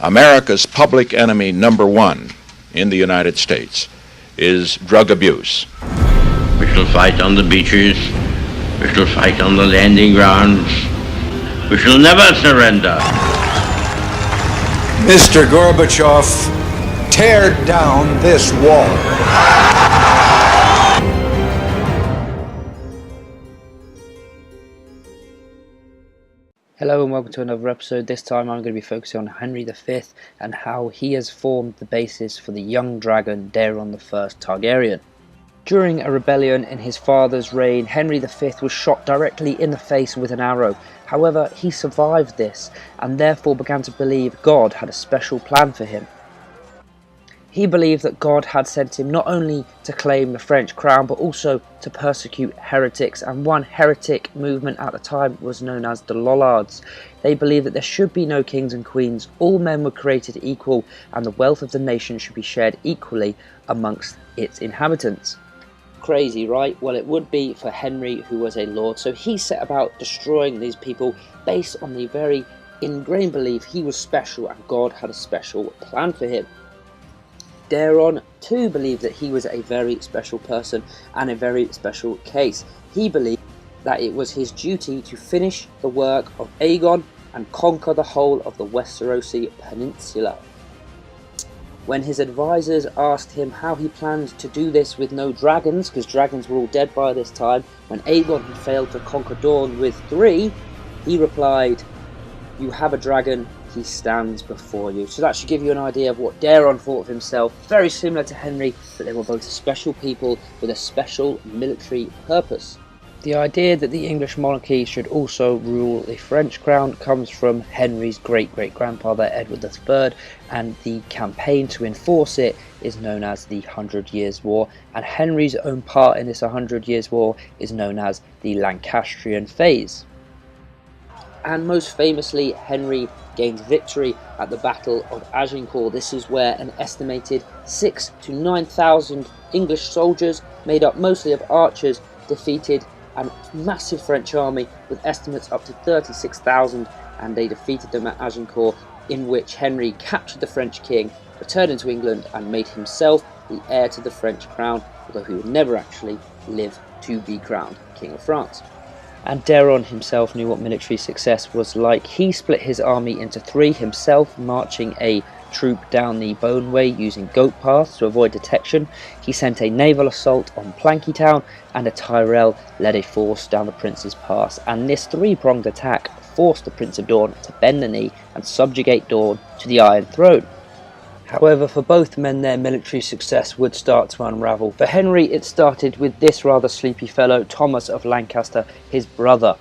America's public enemy number one in the United States is drug abuse. We shall fight on the beaches. We shall fight on the landing grounds. We shall never surrender. Mr. Gorbachev, tear down this wall. Hello and welcome to another episode. This time I'm going to be focusing on Henry V and how he has formed the basis for the young dragon Daeron I Targaryen. During a rebellion in his father's reign, Henry V was shot directly in the face with an arrow. However, he survived this and therefore began to believe God had a special plan for him. He believed that God had sent him not only to claim the French crown but also to persecute heretics, and one heretic movement at the time was known as the Lollards. They believed that there should be no kings and queens, all men were created equal and the wealth of the nation should be shared equally amongst its inhabitants. Crazy, right? Well, it would be for Henry, who was a lord, so he set about destroying these people based on the very ingrained belief he was special and God had a special plan for him. Daeron too believed that he was a very special person and a very special case. He believed that it was his duty to finish the work of Aegon and conquer the whole of the Westerosi Peninsula. When his advisors asked him how he planned to do this with no dragons, because dragons were all dead by this time, when Aegon had failed to conquer Dorne with 3, he replied, "You have a dragon, he stands before you." So that should give you an idea of what Daeron thought of himself. Very similar to Henry, but they were both special people with a special military purpose. The idea that the English monarchy should also rule the French crown comes from Henry's great-great-grandfather Edward III, and the campaign to enforce it is known as the 100 Years' War, and Henry's own part in this 100 Years' War is known as the Lancastrian phase. And most famously, Henry gained victory at the Battle of Agincourt. This is where an estimated 6,000 to 9,000 English soldiers, made up mostly of archers, defeated a massive French army with estimates up to 36,000, and they defeated them at Agincourt, in which Henry captured the French king, returned into England and made himself the heir to the French crown, although he would never actually live to be crowned King of France. And Daeron himself knew what military success was like. He split his army into 3 himself, marching a troop down the Boneway using goat paths to avoid detection. He sent a naval assault on Planky Town, and a Tyrell led a force down the Prince's Pass. And this 3-pronged attack forced the Prince of Dorne to bend the knee and subjugate Dorne to the Iron Throne. However, for both men, their military success would start to unravel. For Henry, it started with this rather sleepy fellow, Thomas of Lancaster, his brother.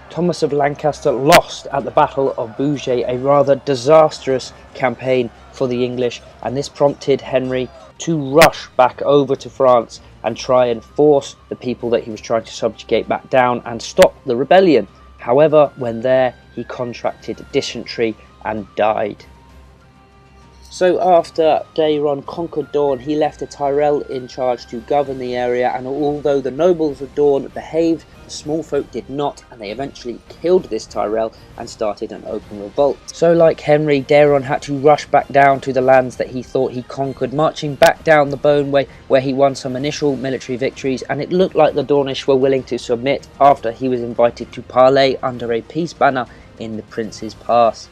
Thomas of Lancaster lost at the Battle of Bouget, a rather disastrous campaign for the English, and this prompted Henry to rush back over to France and try and force the people that he was trying to subjugate back down and stop the rebellion. However, when there, he contracted dysentery and died. So after Daeron conquered Dorne, he left a Tyrell in charge to govern the area, and although the nobles of Dorne behaved, the small folk did not, and they eventually killed this Tyrell and started an open revolt. So like Henry, Daeron had to rush back down to the lands that he thought he conquered, marching back down the Boneway, where he won some initial military victories, and it looked like the Dornish were willing to submit after he was invited to parley under a peace banner in the Prince's Pass.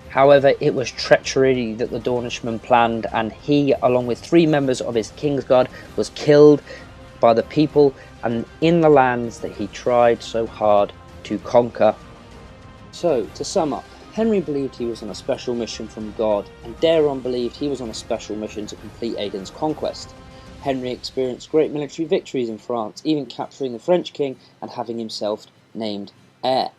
However, it was treachery that the Dornishman planned, and he, along with 3 members of his Kingsguard, was killed by the people and in the lands that he tried so hard to conquer. So, to sum up, Henry believed he was on a special mission from God, and Daeron believed he was on a special mission to complete Aegon's conquest. Henry experienced great military victories in France, even capturing the French king and having himself named heir.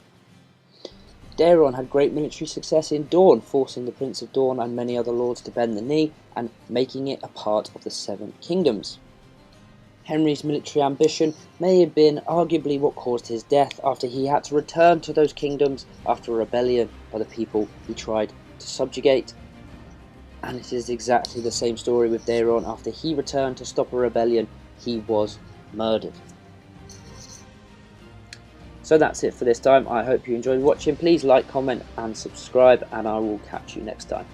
Daeron had great military success in Dorne, forcing the Prince of Dorne and many other lords to bend the knee and making it a part of the 7 kingdoms. Henry's military ambition may have been arguably what caused his death, after he had to return to those kingdoms after a rebellion by the people he tried to subjugate. And it is exactly the same story with Daeron. After he returned to stop a rebellion, he was murdered. So that's it for this time. I hope you enjoyed watching. Please like, comment and subscribe, and I will catch you next time.